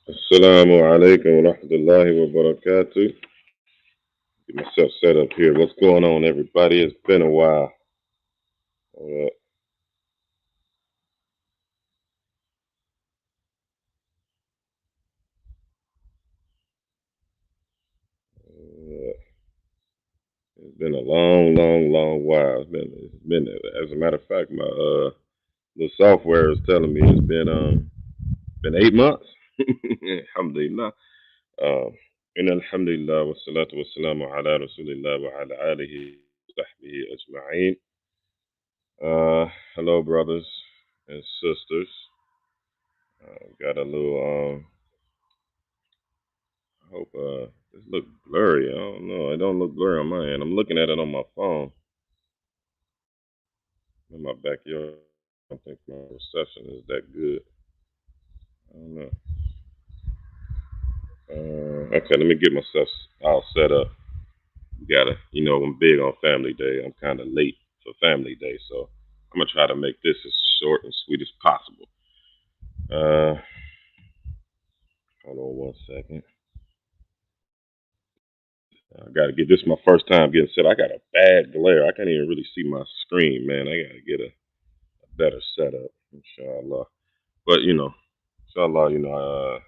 Assalamu alaikum wa rahmatullahi wa barakatuh. Get myself set up here. What's going on, everybody? It's been a while. Uh, it's been a long while. It's been. As a matter of fact, my the software is telling me it's been 8 months. Alhamdulillah. Um, in alhamdulillah wa salatu wa salamu ala rasulillah wa ala alihi wa sahbihi ajma'in. Hello, brothers and sisters. Got a little I hope this look blurry. I don't know. It don't look blurry on my end. I'm looking at it on my phone in my backyard. I don't think my reception is that good. I don't know. Okay, let me get myself all set up. I'm big on Family Day. I'm kind of late for Family Day, so I'm gonna try to make this as short and sweet as possible. Uh, Hold on one second. I gotta get this. Is my first time getting set. I got a bad glare. I can't even really see my screen, man. I gotta get a better setup, inshallah. But inshallah,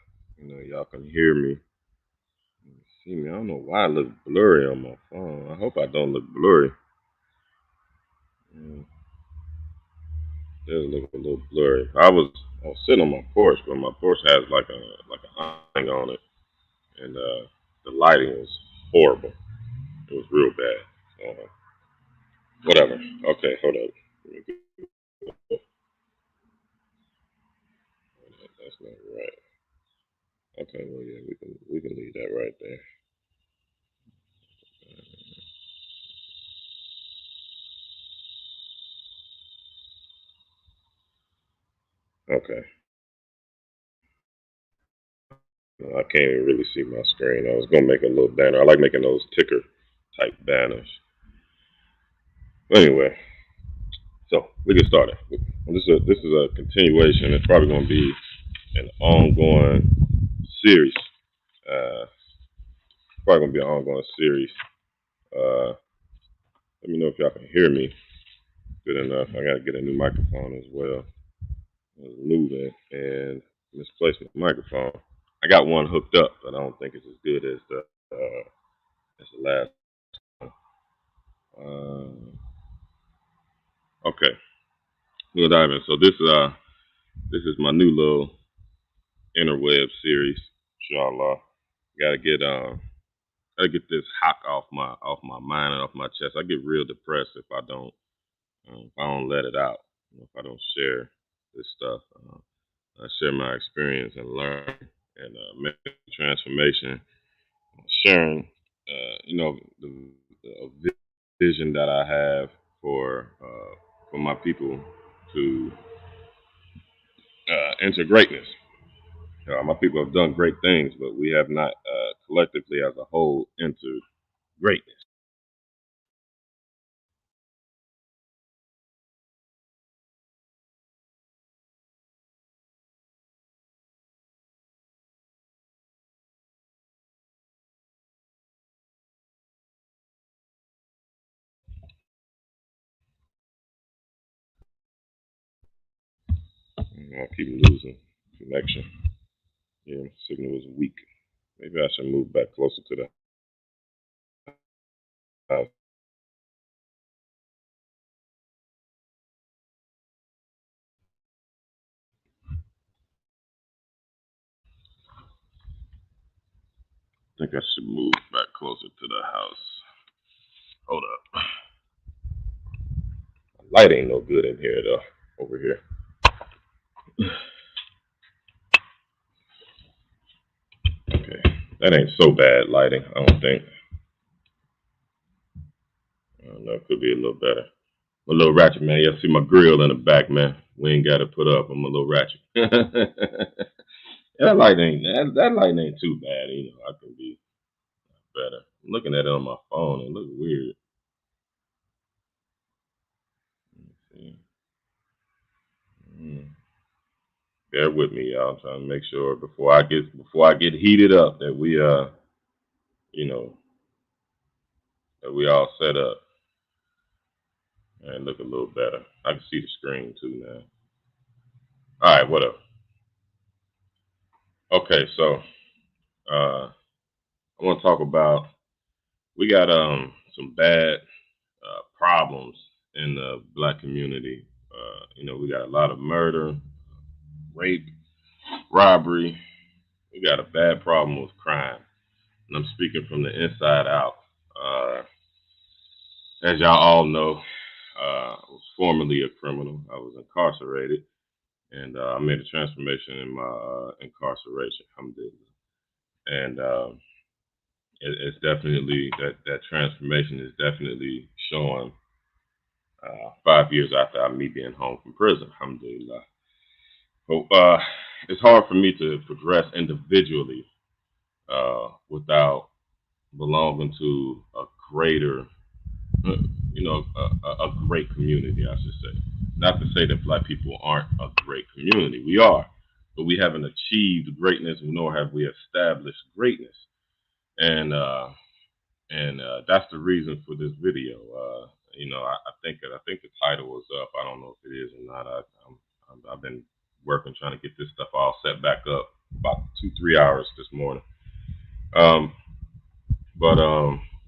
y'all can hear me. See me. I don't know why I look blurry on my phone. I hope I don't look blurry. Mm, it does look a little blurry. I was sitting on my porch, but my porch has like a awning on it, and the lighting was horrible. It was real bad. Whatever. Okay, hold up. That's not right. Okay, well yeah, we can leave that right there. Okay. I can't even really see my screen. I was gonna make a little banner. I like making those ticker type banners. But anyway, so we get started. This is a continuation. It's probably gonna be an ongoing series. Uh, Probably gonna be an ongoing series. Uh, Let me know if y'all can hear me good enough. I gotta get a new microphone as well. I was moving and misplaced my microphone. I got one hooked up, but I don't think it's as good as the last one. Okay, good Ivan. So this is my new little interweb series. Inshallah, gotta get gotta get this hock off my mind and off my chest. I get real depressed if I don't let it out. If I don't share this stuff, I share my experience and learn and make transformation. Sharing, the vision that I have for my people to enter greatness. My people have done great things, but we have not collectively as a whole entered greatness. I keep losing connection. Yeah, my signal is weak. Maybe I should move back closer to the house. I think I should move back closer to the house. Hold up. Light ain't no good in here though. Over here. Okay. That ain't so bad lighting, I don't think. I don't know, it could be a little better. I'm a little ratchet, man. You see my grill in the back, man. We ain't got to put up. I'm a little ratchet. That light ain't too bad. I can be better. I'm looking at it on my phone. It looks weird. Let me see. Mm. bear with me, y'all. I'm trying to make sure before I get heated up that you know, that we all set up and look a little better. I can see the screen too now. All right, what up? Okay, so I want to talk about we got some bad problems in the black community. We got a lot of murder, rape, robbery. We got a bad problem with crime, and I'm speaking from the inside out. Uh, as y'all all know, I was formerly a criminal. I was incarcerated, and I made a transformation in my incarceration. Alhamdulillah. And it's definitely that transformation is definitely showing 5 years after me being home from prison. Alhamdulillah. But it's hard for me to progress individually without belonging to a greater, a great community, I should say. Not to say that black people aren't a great community. We are, but we haven't achieved greatness, nor have we established greatness. And that's the reason for this video. I think the title was up. I don't know if it is or not. I've been working trying to get this stuff all set back up about 2-3 hours this morning. Um, but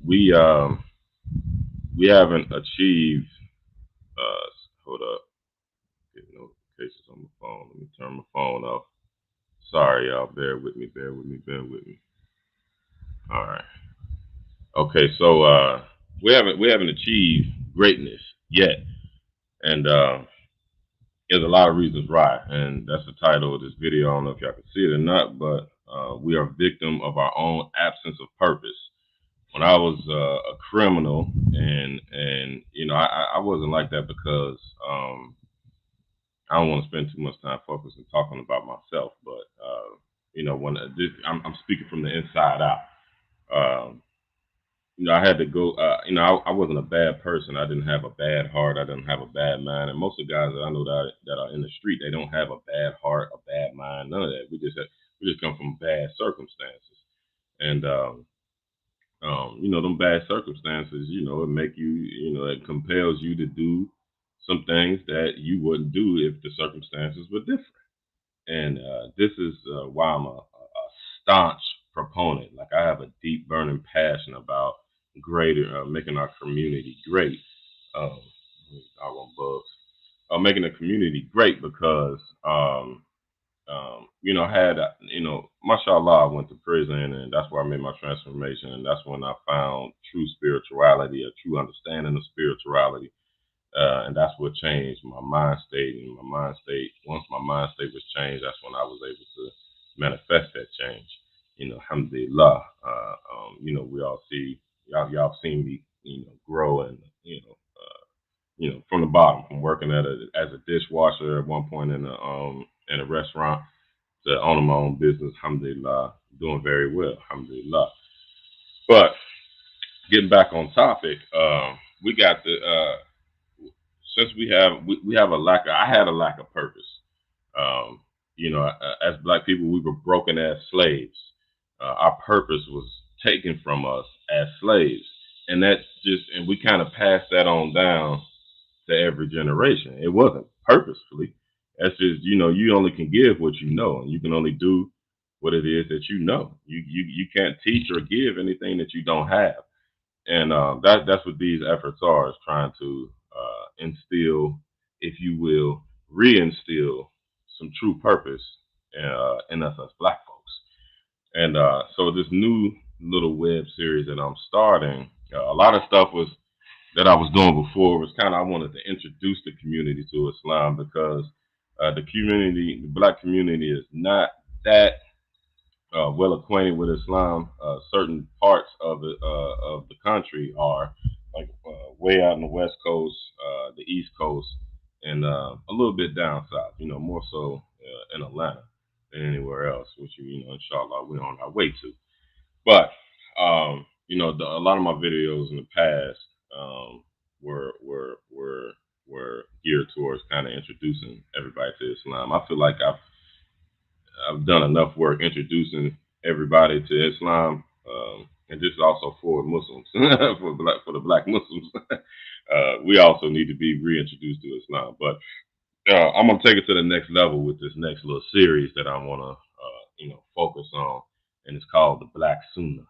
we haven't achieved. Hold up, getting notifications on my phone. Let me turn my phone off. Sorry, y'all. Bear with me. Bear with me. Bear with me. All right. Okay, so we haven't achieved greatness yet, and there's a lot of reasons why, and that's the title of this video. I don't know if y'all can see it or not, but we are victim of our own absence of purpose. When I was a criminal, and I wasn't like that because I don't want to spend too much time focusing talking about myself, but when I'm speaking from the inside out. Um, I had to go. I wasn't a bad person. I didn't have a bad heart. I didn't have a bad mind. And most of the guys that I know that are in the street, they don't have a bad heart, a bad mind, none of that. We just come from bad circumstances, and them bad circumstances, it make you, it compels you to do some things that you wouldn't do if the circumstances were different. And this is why I'm a staunch proponent. Like I have a deep burning passion about greater making our community great. Um, doggone bugs. Making the community great because had mashallah, I went to prison, and that's where I made my transformation, and that's when I found true spirituality, a true understanding of spirituality. And that's what changed my mind state. And once my mind state was changed, that's when I was able to manifest that change. Alhamdulillah. We all see y'all seen me, grow and from the bottom, from working as a dishwasher at one point in a restaurant to owning my own business. Alhamdulillah, doing very well. Alhamdulillah. But getting back on topic, we got the since we have a lack of, I had a lack of purpose. Um, as black people, we were broken as slaves. Our purpose was taken from us as slaves, and we kind of passed that on down to every generation. It wasn't purposefully. That's just, you only can give what you know, and you can only do what it is that you know. You can't teach or give anything that you don't have. And that's what these efforts are, is trying to instill, if you will, reinstill some true purpose in us as black folks. And so this new little web series that I'm starting, a lot of stuff was that I was doing before was kind of, I wanted to introduce the community to Islam, because the black community is not that well acquainted with Islam. Certain parts of the country are, like way out in the West Coast, the East Coast, and a little bit down south. More so in Atlanta than anywhere else, which inshallah, we're on our way to. But a lot of my videos in the past were geared towards kind of introducing everybody to Islam. I feel like I've done enough work introducing everybody to Islam, and this is also for Muslims, for the black Muslims. We also need to be reintroduced to Islam. But I'm gonna take it to the next level with this next little series that I want to, focus on, and it's called the Black Sunnah.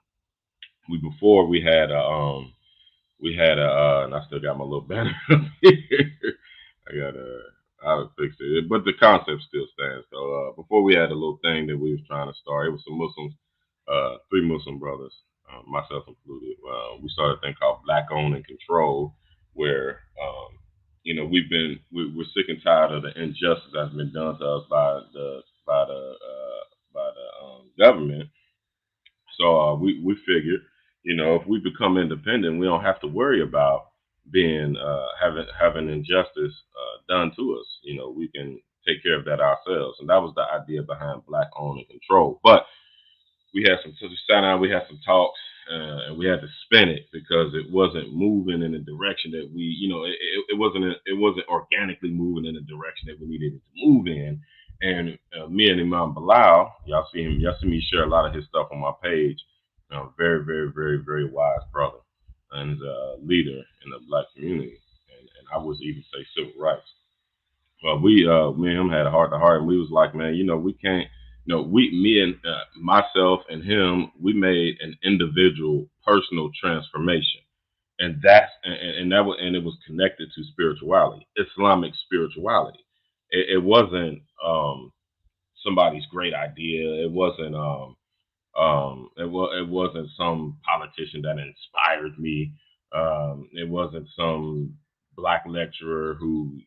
We had and I still got my little banner up here. I got I'll fix it, but the concept still stands. So before we had a little thing that we was trying to start, it was some Muslims, three Muslim brothers, myself included. We started a thing called Black Own and Control, where we're sick and tired of the injustice that's been done to us by the government. So we figured, if we become independent, we don't have to worry about being having injustice done to us. We can take care of that ourselves, and that was the idea behind Black Own and Control. But we had some, so we sat down, we had some talks, and we had to spin it because it wasn't moving in the direction that it wasn't organically moving in the direction that we needed it to move in. And me and Imam Bilal, y'all see me share a lot of his stuff on my page. Very, very, very, very wise brother and leader in the black community, and I would even say civil rights. Well, me and him had a heart to heart, and we was like, man, we can't, me and myself and him, we made an individual personal transformation, and it was connected to spirituality, Islamic spirituality. It wasn't somebody's great idea. It wasn't some politician that inspired me. It wasn't some black lecturer who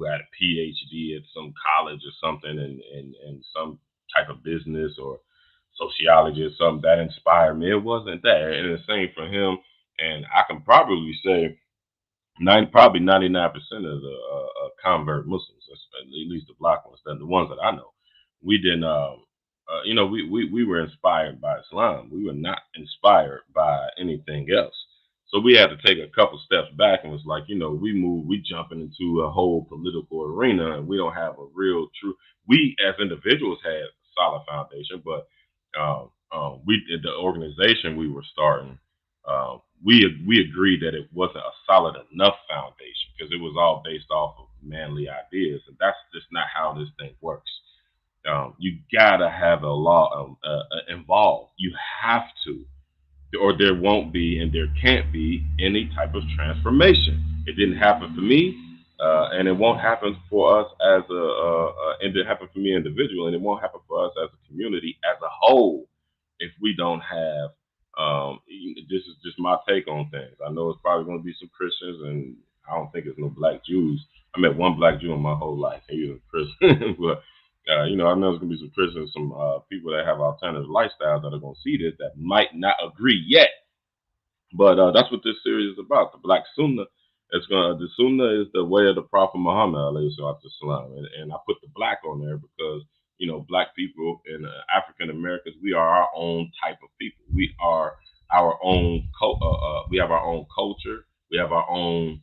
had a PhD at some college or something and some type of business or sociology or something that inspired me. It wasn't that. And the same for him. And I can probably say probably 99% of the convert Muslims, at least the black ones, the ones that I know, we didn't. We were inspired by Islam. We were not inspired by anything else. So we had to take a couple steps back and was like, we jumping into a whole political arena, and we don't have a real true. We as individuals had a solid foundation, but we the organization we were starting we agreed that it wasn't a solid enough foundation because it was all based off of manly ideas, and that's just not how this thing works. You gotta have a law involved. You have to, or there won't be, and there can't be any type of transformation. It didn't happen for me, and it won't happen for us and it didn't happen for me individually, and it won't happen for us as a community as a whole if we don't have. This is just my take on things. I know it's probably going to be some Christians, and I don't think it's no black Jews. I met one black Jew in my whole life. He was a Christian, but I know there's going to be some Christians, some people that have alternative lifestyles that are going to see this that might not agree yet. But that's what this series is about. The Black Sunnah. The Sunnah is the way of the Prophet Muhammad, alayhi salatu wasalam. And I put the black on there because black people and African Americans, we are our own type of people. We are our own. We have our own culture. We have our own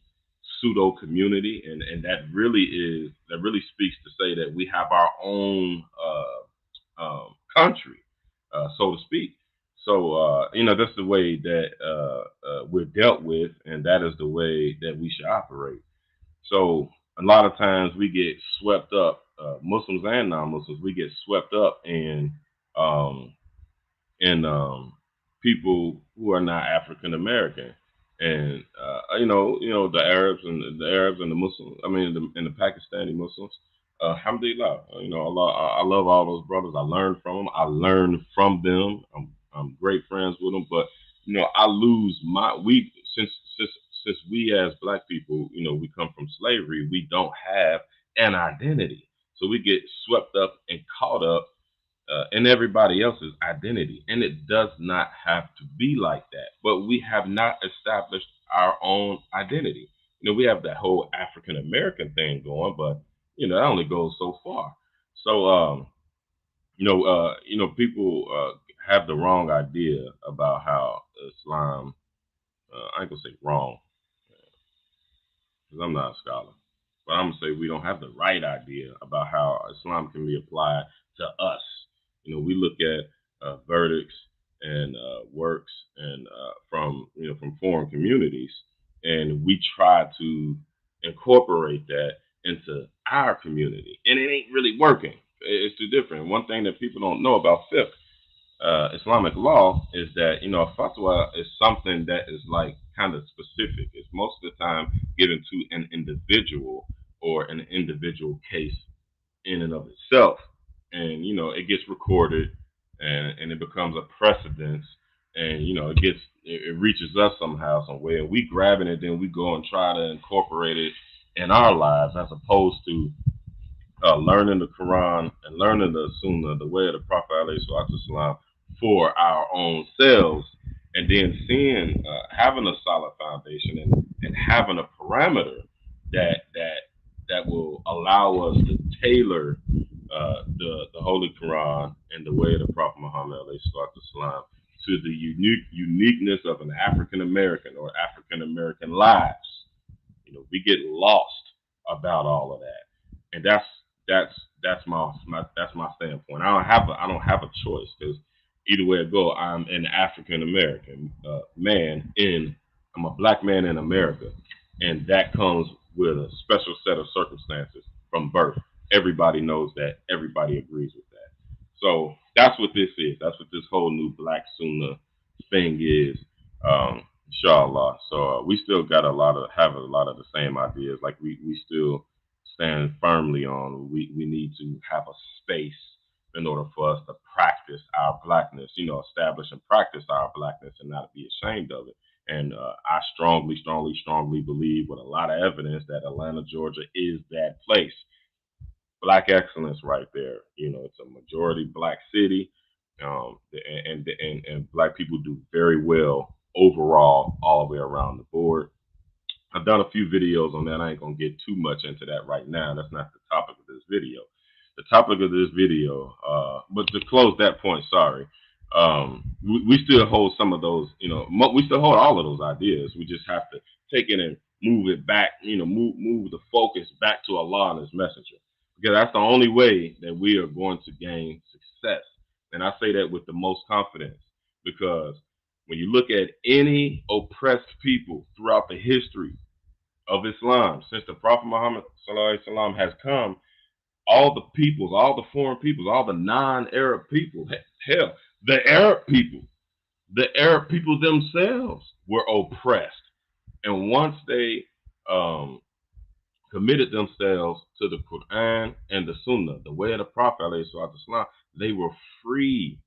pseudo community, and that really speaks to say that we have our own country, so to speak. So that's the way that we're dealt with, and that is the way that we should operate. So a lot of times we get swept up, Muslims and non-Muslims, we get swept up um, in people who are not African American, and the Arabs and the Muslims. I mean, and the Pakistani Muslims. Alhamdulillah, I love all those brothers. I learned from them. I learned from them. I'm great friends with them, but I lose my we since since we as black people, we come from slavery. We don't have an identity, so we get swept up and caught up in everybody else's identity. And it does not have to be like that. But we have not established our own identity. We have that whole African American thing going, but that only goes so far. So people have the wrong idea about how Islam. I ain't gonna say wrong because I'm not a scholar, but I'm gonna say we don't have the right idea about how Islam can be applied to us. We look at verdicts and works and from foreign communities, and we try to incorporate that into our community, and it ain't really working. It's too different. One thing that people don't know about fiqh, Islamic law, is that a fatwa is something that is like kind of specific. It's most of the time given to an individual or an individual case in and of itself, and it gets recorded, and it becomes a precedence, and it reaches us somehow, some way, and we grab it, and then we go and try to incorporate it in our lives, as opposed to learning the Quran and learning the Sunnah, the way of the Prophet ﷺ, for our own selves, and then seeing, having a solid foundation, and having a parameter that will allow us to tailor the Holy Quran and the way of the Prophet Muhammad ﷺ to the uniqueness of an African American or African American lives. We get lost about all of that, and that's that's my standpoint. I don't have a choice, because either way it go, I'm an African American man in I'm a black man in America, and that comes with a special set of circumstances from birth. Everybody knows that. Everybody agrees with that. So that's what this is. That's what this whole new Black Sunnah thing is. Inshallah. So we still got have a lot of the same ideas. Like we still stand firmly on. We need to have a space in order for us to practice our blackness. Establish and practice our blackness, and not be ashamed of it. And I strongly, strongly, strongly believe, with a lot of evidence, that Atlanta, Georgia is that place. Black excellence right there. It's a majority black city, and black people do very well overall, all the way around the board. I've done a few videos on that. I ain't gonna get too much into that right now. That's not the topic of this video. The topic of this video, but to close that point, sorry, we still hold some of those. We still hold all of those ideas. We just have to take it and move it back. Move the focus back to Allah and His Messenger, because that's the only way that we are going to gain success. And I say that with the most confidence, because when you look at any oppressed people throughout the history of Islam, since the Prophet Muhammad ﷺ has come, all the peoples, all the foreign peoples, all the non-Arab people, hell, the Arab people themselves were oppressed. And once they um, committed themselves to the Quran and the Sunnah, the way of the Prophet ﷺ, they were free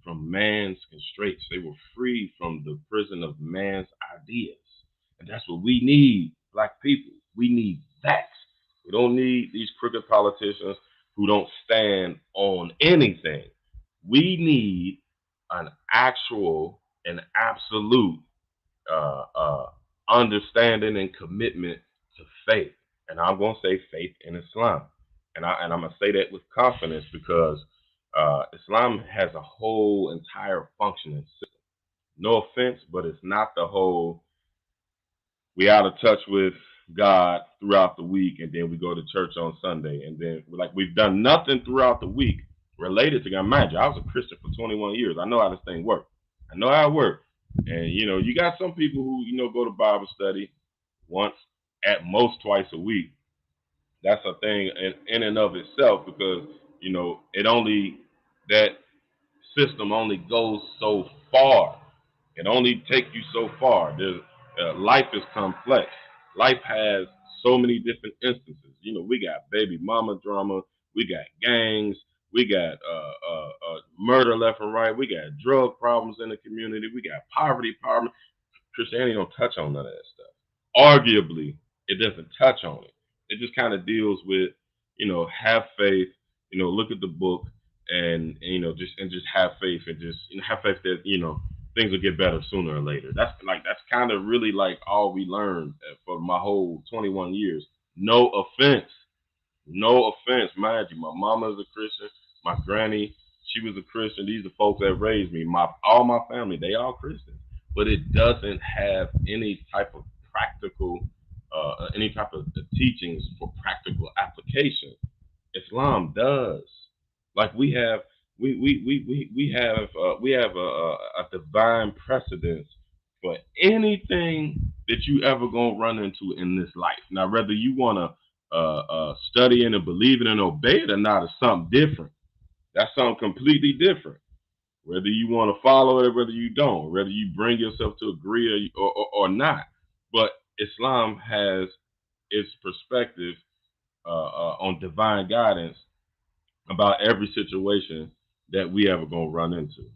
from man's constraints. They were free from the prison of man's ideas. And that's what we need, black people. We need that. We don't need these crooked politicians who don't stand on anything. We need an actual and absolute understanding and commitment to faith. And I'm going to say faith in Islam. And I'm going to say that with confidence, because Islam has a whole entire functioning system. No offense, but it's not the whole, we out of touch with God throughout the week, and then we go to church on Sunday, and then we've done nothing throughout the week related to God. Mind you, I was a Christian for 21 years. I know how this thing works. I know how it works. And you got some people who go to Bible study once, at most twice a week. That's a thing in and of itself, because it only that system only goes so far. It only takes you so far. Life is complex. Life has so many different instances. We got baby mama drama. We got gangs. We got murder left and right. We got drug problems in the community. We got poverty problems. Christianity don't touch on none of that stuff. Arguably, it doesn't touch on it. It just kind of deals with, have faith, look at the book, and just have faith, and just have faith that things will get better sooner or later. That's kind of really like all we learned for my whole 21 years. No offense, no offense, mind you. My mama's a Christian. My granny, she was a Christian. These are folks that raised me. All my family, they all Christians. But it doesn't have any type of practical, any type of teachings for practical application. Islam does. Like we have We have a divine precedence for anything that you ever gonna run into in this life. Now, whether you wanna study it and believe it and obey it or not is something different. That's something completely different. Whether you want to follow it or whether you don't, whether you bring yourself to agree or not. But Islam has its perspective on divine guidance about every situation that we ever gonna run into.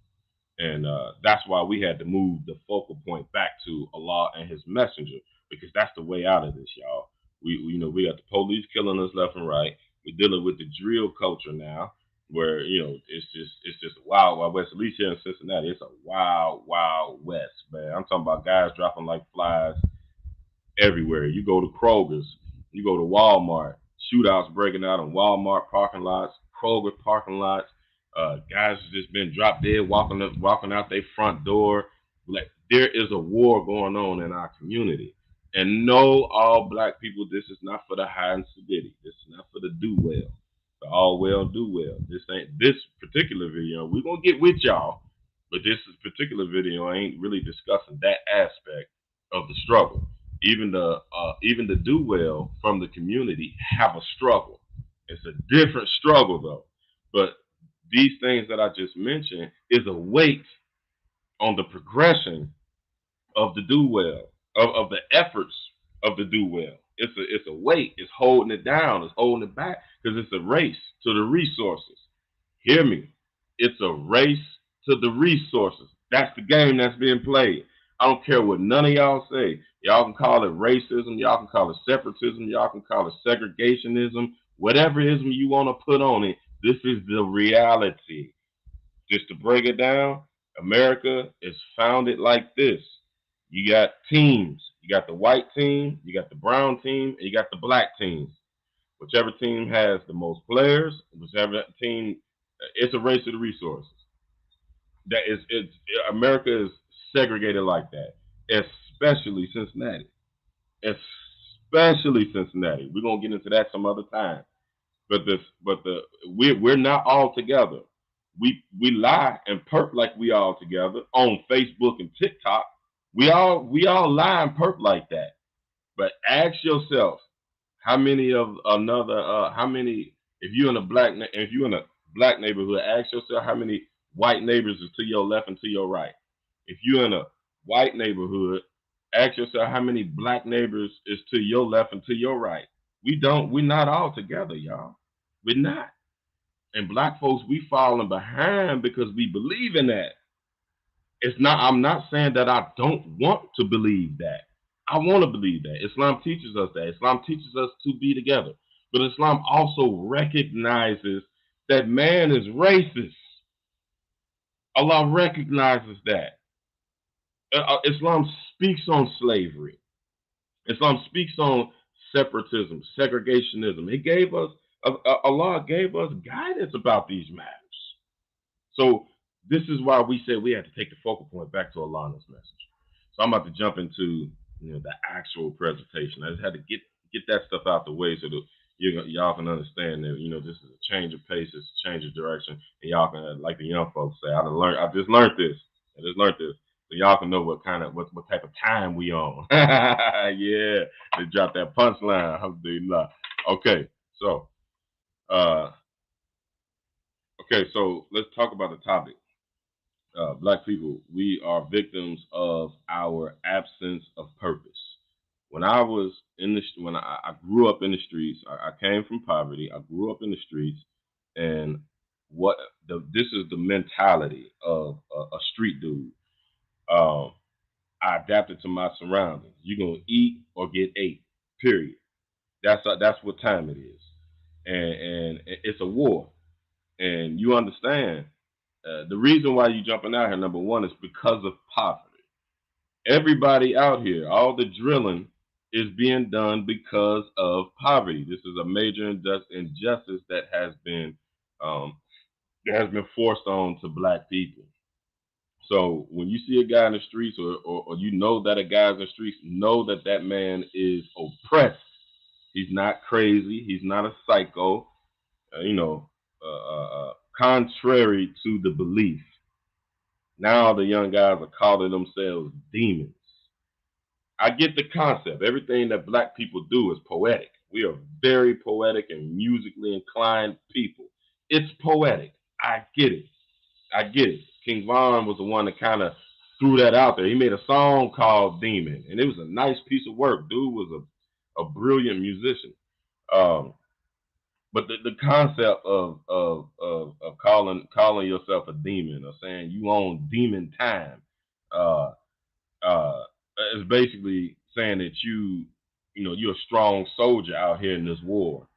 And that's why we had to move the focal point back to Allah and His Messenger, because that's the way out of this, y'all. We got the police killing us left and right. We're dealing with the drill culture now, where it's just a wild, wild west. At least here in Cincinnati, it's a wild, wild west, man. I'm talking about guys dropping like flies everywhere. You go to Kroger's, you go to Walmart, shootouts breaking out in Walmart parking lots, Kroger parking lots. Guys just been dropped dead walking out their front door. Like there is a war going on in our community. And no, all black people, this is not for the high and sedity. This is not for the do well. The all well, do well. This particular video. We're gonna get with y'all, but this particular video ain't really discussing that aspect of the struggle. Even the do well from the community have a struggle. It's a different struggle though. But these things that I just mentioned is a weight on the progression of the do well, of the efforts of the do well. It's a weight. It's holding it down. It's holding it back because it's a race to the resources. Hear me. It's a race to the resources. That's the game that's being played. I don't care what none of y'all say. Y'all can call it racism. Y'all can call it separatism. Y'all can call it segregationism. Whatever ism you want to put on it, this is the reality. Just to break it down, America is founded like this. You got teams. You got the white team, you got the brown team, and you got the black teams. Whichever team has the most players, whichever team, it's a race to the resources. That is, it's America is segregated like that, especially Cincinnati. Especially Cincinnati. We're gonna get into that some other time. We're not all together. We lie and perp like we all together on Facebook and TikTok. We all lie and perp like that. But ask yourself, how many of another how many if you in a black neighborhood, ask yourself how many white neighbors is to your left and to your right. If you're in a white neighborhood, ask yourself how many black neighbors is to your left and to your right. We're not all together, y'all. We're not. And black folks, we falling behind because we believe in that. I'm not saying that I don't want to believe that. I want to believe that. Islam teaches us that. Islam teaches us to be together. But Islam also recognizes that man is racist. Allah recognizes that. Islam speaks on slavery. Islam speaks on separatism, segregationism. Allah gave us guidance about these matters. So this is why we said we had to take the focal point back to Allah and His message. So I'm about to jump into the actual presentation. I just had to get that stuff out the way so that y'all can understand that this is a change of pace, it's a change of direction, and y'all can, like the young folks say, I just learned this. So y'all can know what type of time we on. Yeah, they dropped that punchline. Alhamdulillah. Okay, so uh, so let's talk about the topic. Black people, we are victims of our absence of purpose. When I was when I grew up in the streets, I came from poverty. I grew up in the streets, and this is the mentality of a street dude. Um, I adapted to my surroundings. You're gonna eat or get ate. Period. That's what time it is, and it's a war. And you understand the reason why you jumping out here, number one, is because of poverty. Everybody out here, all the drilling is being done because of poverty. This is a major injustice um, that has been forced on to black people. So when you see a guy in the streets, or you know that a guy's in the streets, know that that man is oppressed. He's not crazy. He's not a psycho. You know, contrary to the belief. Now the young guys are calling themselves demons. I get the concept. Everything that black people do is poetic. We are very poetic and musically inclined people. It's poetic. I get it. I get it. King Von was the one that kind of threw that out there. He made a song called Demon, and it was a nice piece of work. Dude was a brilliant musician. Um, but the concept of calling yourself a demon or saying you own demon time uh, uh, is basically saying that you're a strong soldier out here in this war.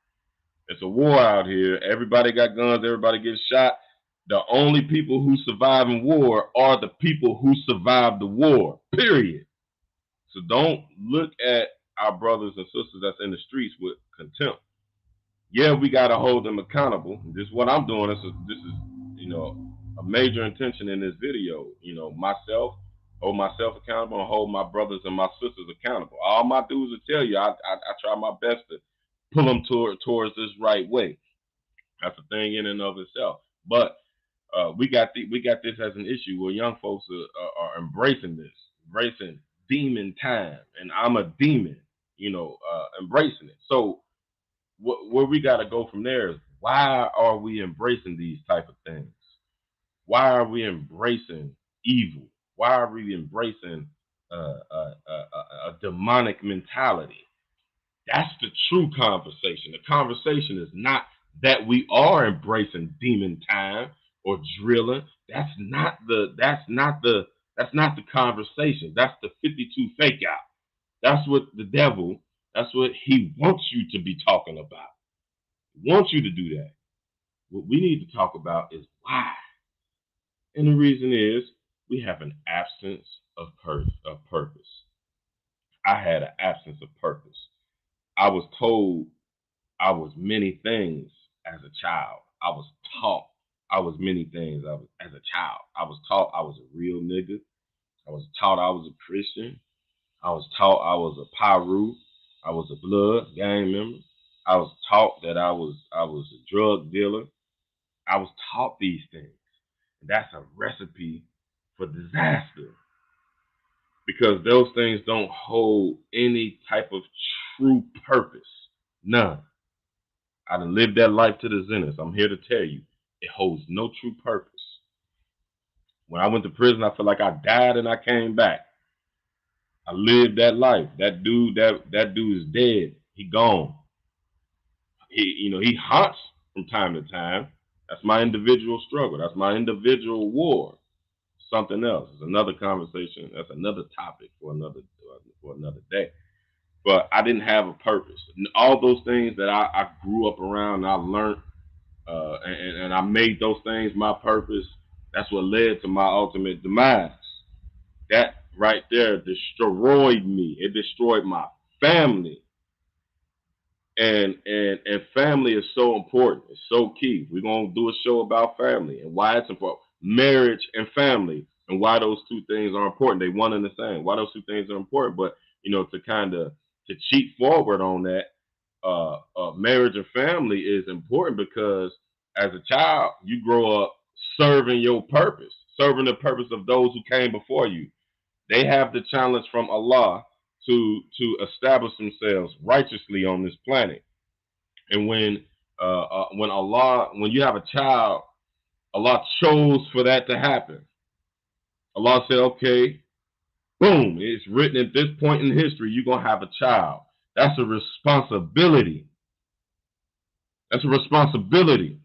It's a war out here. Everybody got guns. Everybody gets shot. The only people who survive in war are the people who survive the war. Period. So don't look at our brothers and sisters that's in the streets with contempt. Yeah, we gotta hold them accountable. This is what I'm doing. This is a major intention in this video. Hold myself accountable and hold my brothers and my sisters accountable. All my dudes will tell you, I try my best to pull them towards this right way. That's a thing in and of itself. But we got this as an issue where young folks are embracing this, embracing demon time, and I'm a demon, embracing it. So where we got to go from there is, why are we embracing these type of things? Why are we embracing evil? Why are we embracing a demonic mentality? That's the true conversation. The conversation is not that we are embracing demon time or drilling. That's not the conversation. That's the 52 fake out. That's what the devil, that's what he wants you to be talking about. He wants you to do that. What we need to talk about is why. And the reason is we have an absence of purpose. I had an absence of purpose. I was told I was many things as a child. I was taught I was many things as a child. I was taught I was a real nigga. I was taught I was a Christian. I was taught I was a Pyru. I was a blood gang member. I was taught that I was a drug dealer. I was taught these things. And that's a recipe for disaster, because those things don't hold any type of true purpose. None. I done lived that life to the zenith. I'm here to tell you, it holds no true purpose. When I went to prison, I felt like I died and I came back. I lived that life. That dude is dead. He gone. He haunts from time to time. That's my individual struggle. That's my individual war. Something else. It's another conversation. That's another topic for another day. But I didn't have a purpose. All those things that I grew up around, I learned, and I made those things my purpose. That's what led to my ultimate demise. That right there destroyed me. It destroyed my family. And family is so important. It's so key. We're gonna do a show about family and why it's important. Marriage and family, and why those two things are important. They one and the same. Why those two things are important. But to cheat forward on that, marriage and family is important because as a child you grow up serving your purpose, serving the purpose of those who came before you. They have the challenge from Allah to establish themselves righteously on this planet. And when you have a child, Allah chose for that to happen. Allah said, okay, boom, it's written at this point in history, you're gonna have a child. That's a responsibility. That's a responsibility.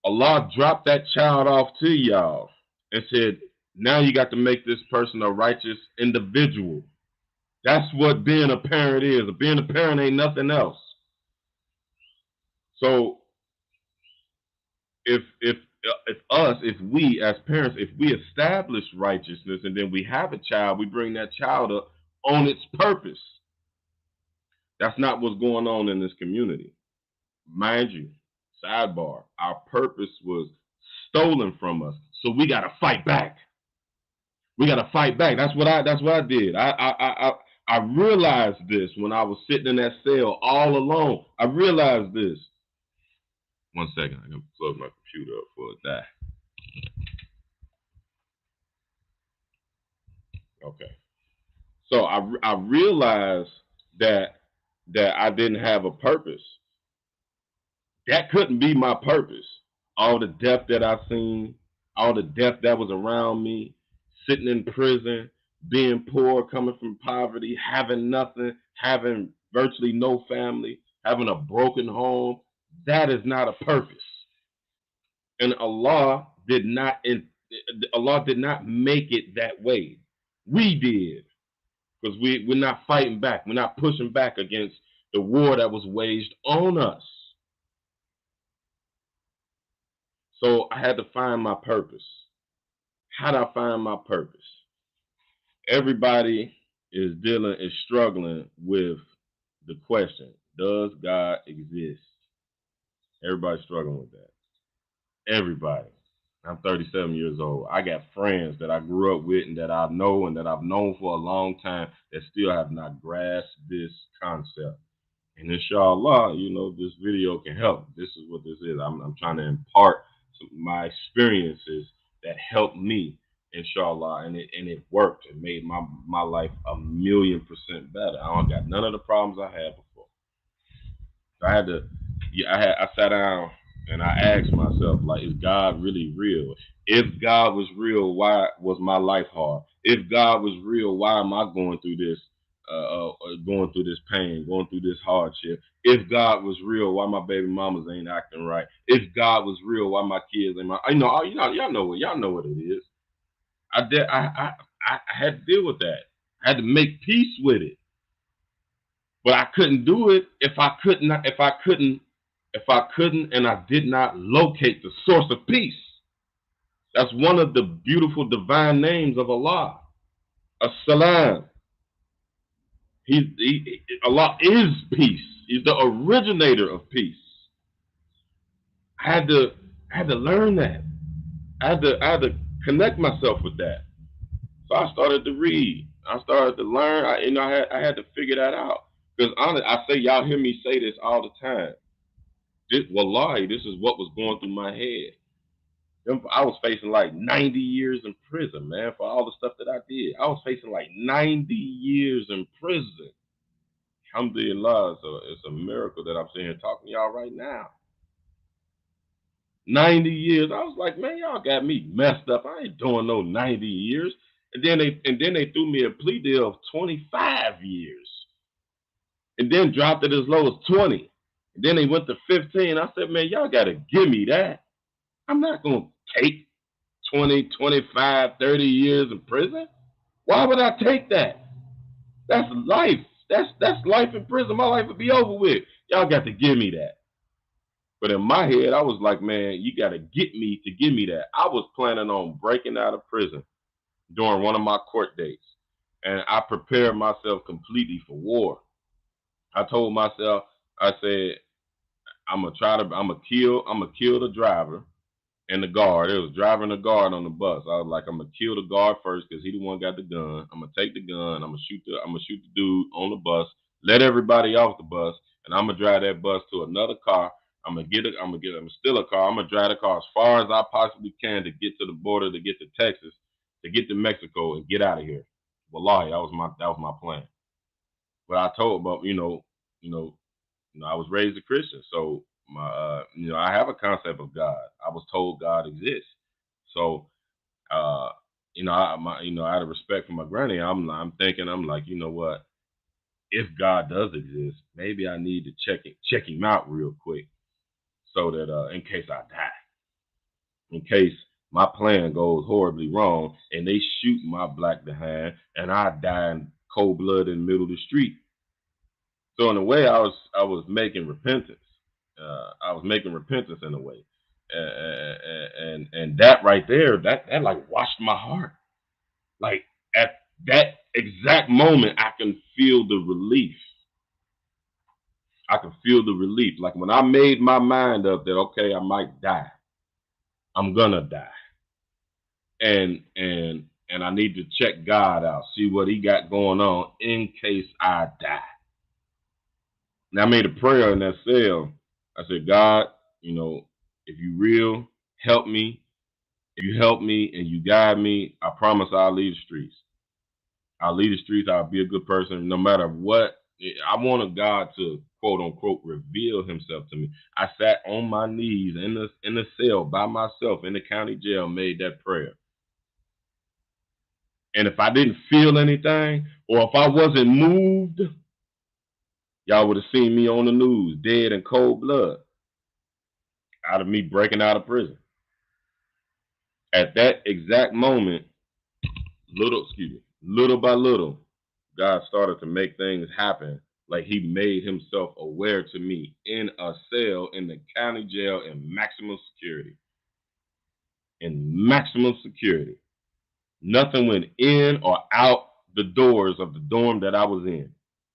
Allah dropped that child off to y'all and said, now you got to make this person a righteous individual. That's what being a parent is. Being a parent ain't nothing else. So if we as parents, if we establish righteousness and then we have a child, we bring that child up on its purpose. That's not what's going on in this community. Mind you, sidebar, our purpose was stolen from us. So we gotta fight back. We gotta fight back. That's what I did. I realized this when I was sitting in that cell all alone. I realized this. 1 second. I can plug my computer up for a die. Okay. So I realized that I didn't have a purpose. That couldn't be my purpose. All the death that I seen, all the death that was around me, sitting in prison, being poor, coming from poverty, having nothing, having virtually no family, having a broken home. That is not a purpose. And Allah did not make it that way. We did, because we're not fighting back. We're not pushing back against the war that was waged on us. So I had to find my purpose. How did I find my purpose? Everybody is struggling with the question, does God exist? Everybody's struggling with that. Everybody. I'm 37 years old. I got friends that I grew up with and that I know and that I've known for a long time that still have not grasped this concept. And inshallah, this video can help. This is what this is. I'm trying to impart my experiences that helped me, inshallah, and it worked. It made my life 1,000,000% better. I don't got none of the problems I had before. I had to, I sat down and I asked myself, like, is God really real? If God was real, why was my life hard? If God was real, why am I going through this pain, going through this hardship? If God was real, why my baby mamas ain't acting right? If God was real, why my kids ain't y'all know what it is. I had to deal with that. I had to make peace with it. But I couldn't do it if I couldn't and I did not locate the source of peace. That's one of the beautiful divine names of Allah. As-Salam. Allah is peace. He's the originator of peace. I had to learn that. I had to connect myself with that. So I started to read. I started to learn. I had to figure that out. Because honestly, I say y'all hear me say this all the time. Wallahi, this is what was going through my head. I was facing like 90 years in prison, man, for all the stuff that I did. I was facing like 90 years in prison. Alhamdulillah, so it's a miracle that I'm sitting here talking to y'all right now. 90 years. I was like, man, y'all got me messed up. I ain't doing no 90 years. And then they threw me a plea deal of 25 years. And then dropped it as low as 20. And then they went to 15. I said, man, y'all got to give me that. I'm not going to take 20, 25, 30 years in prison. Why would I take that? That's life. That's life in prison. My life would be over with. Y'all got to give me that. But in my head, I was like, man, you got to get me to give me that. I was planning on breaking out of prison during one of my court dates. And I prepared myself completely for war. I told myself, I said, I'm gonna kill the driver and the guard. It was driving the guard on the bus. I was like, I'm gonna kill the guard first because he the one got the gun. I'm gonna take the gun. I'm gonna shoot the dude on the bus. Let everybody off the bus, and I'm gonna drive that bus to another car. I'm gonna steal a car. I'm gonna drive the car as far as I possibly can to get to the border, to get to Texas, to get to Mexico, and get out of here. Wallahi, that was my plan. But I told, but I was raised a Christian, so I have a concept of God. I was told God exists. So, out of respect for my granny, I'm thinking, I'm like, you know what? If God does exist, maybe I need to check him out real quick, so that in case I die, in case my plan goes horribly wrong, and they shoot my black behind, and I die in cold blood in the middle of the street. So in a way, I was making repentance. I was making repentance in a way, and that right there, that like washed my heart. Like at that exact moment, I can feel the relief. I can feel the relief. Like when I made my mind up that okay, I might die. I'm gonna die, and I need to check God out, see what He got going on in case I die. And I made a prayer in that cell. I said, God, You know, if you real, help me. If you help me and you guide me, I promise I'll leave the streets. I'll leave the streets. I'll be a good person, no matter what. I wanted God to quote unquote reveal Himself to me. I sat on my knees in the cell by myself in the county jail, made that prayer. And if I didn't feel anything, or if I wasn't moved, y'all would have seen me on the news, dead in cold blood, out of me breaking out of prison. At that exact moment, little by little, God started to make things happen. Like He made Himself aware to me in a cell in the county jail in maximum security. In maximum security. Nothing went in or out the doors of the dorm that I was in.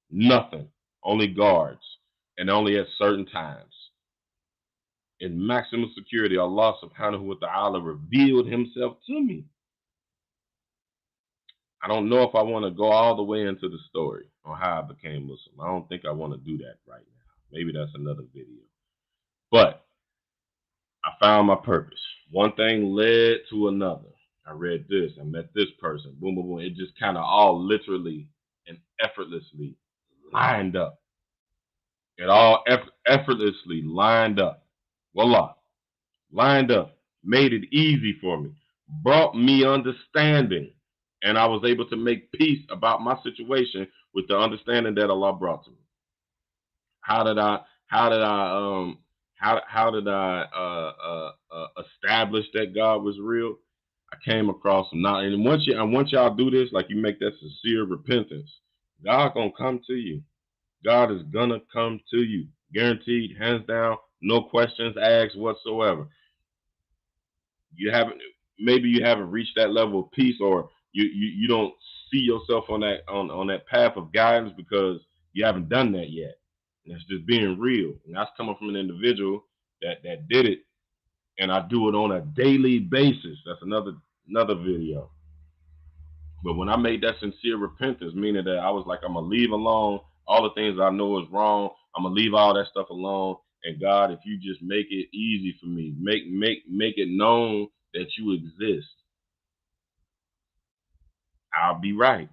Nothing. Only guards. And only at certain times. In maximum security, Allah subhanahu wa ta'ala revealed Himself to me. I don't know if I want to go all the way into the story on how I became Muslim. I don't think I want to do that right now. Maybe that's another video. But I found my purpose. One thing led to another. I read this. I met this person. Boom, boom, boom. It just kind of all literally and effortlessly lined up. It all effortlessly lined up. Voila. Lined up. Made it easy for me. Brought me understanding. And I was able to make peace about my situation with the understanding that Allah brought to me. How did I establish that God was real? I came across him now, and once y'all do this, like you make that sincere repentance, God gonna come to you. God is gonna come to you, guaranteed, hands down, no questions asked whatsoever. You haven't Maybe you haven't reached that level of peace, or you don't see yourself on that path of guidance because you haven't done that yet. And that's just being real. And that's coming from an individual that did it, and I do it on a daily basis. That's another video. But when I made that sincere repentance, meaning that I was like, I'm gonna leave alone all the things I know is wrong. I'm gonna leave all that stuff alone. And God, if you just make it easy for me, make it known that you exist, I'll be right.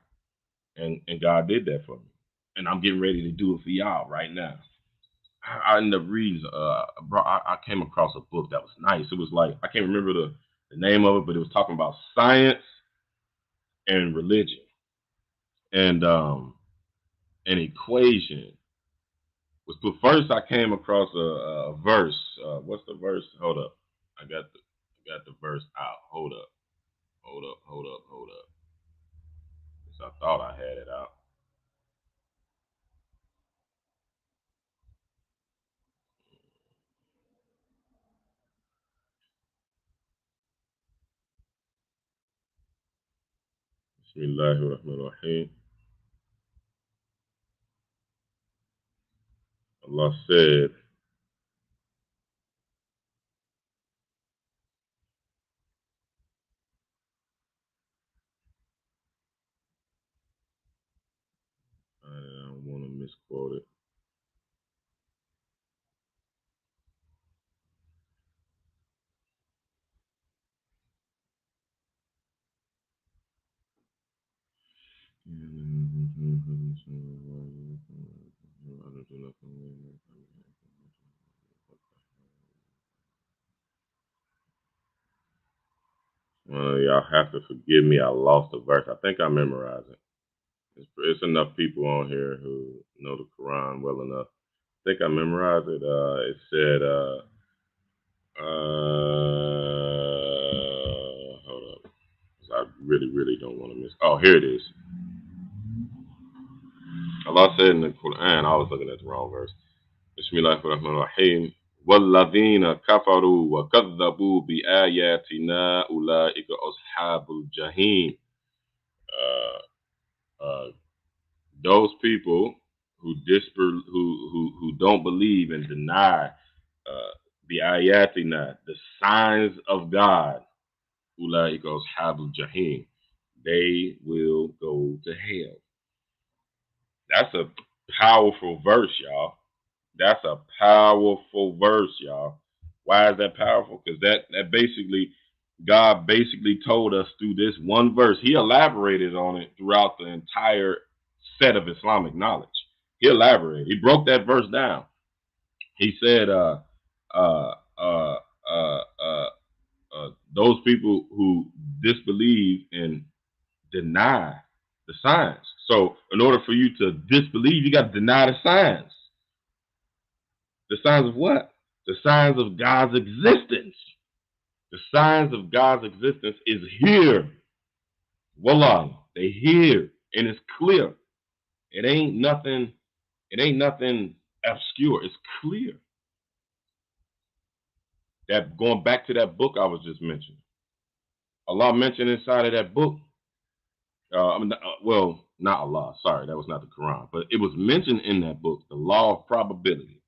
And God did that for me. And I'm getting ready to do it for y'all right now. I ended up reading. I came across a book that was nice. It was like I can't remember the name of it, but it was talking about science and religion and an equation. Was but first I came across a verse. What's the verse? Hold up, I got the verse out. Hold up. I thought I had it out. Bismillahirrahmanirrahim. Allah said, I don't want to misquote it. Y'all have to forgive me. I lost the verse. I think I memorized it. It's enough people on here who know the Quran well enough. I think I memorized it. It said, hold up. I really don't want to miss. Oh, here it is. Allah said in the Quran, I was looking at the wrong verse. Bismillahirrahmanirrahim. وَالَّذِينَ كَفَرُوا وَكَذَّبُوا بِآيَاتِنَا أُولَٰئِكَ أَصْحَابُ الْجَحِيمِ. Those people who don't believe and deny the ayatina, the signs of God, أُولَٰئِكَ أَصْحَابُ الْجَحِيمِ. They will go to hell. That's a powerful verse, y'all. That's a powerful verse, y'all. Why is that powerful? Because that basically, God basically told us through this one verse. He elaborated on it throughout the entire set of Islamic knowledge. He elaborated. He broke that verse down. He said, uh, uh, uh, uh, those people who disbelieve and deny the signs. So, in order for you to disbelieve, you got to deny the signs. The signs of what? The signs of God's existence. The signs of God's existence is here. Wallah, they here, and it's clear. It ain't nothing. It ain't nothing obscure. It's clear. That going back to that book I was just mentioning. Allah mentioned inside of that book. Well, not Allah. Sorry, that was not the Quran, but it was mentioned in that book, the law of probability.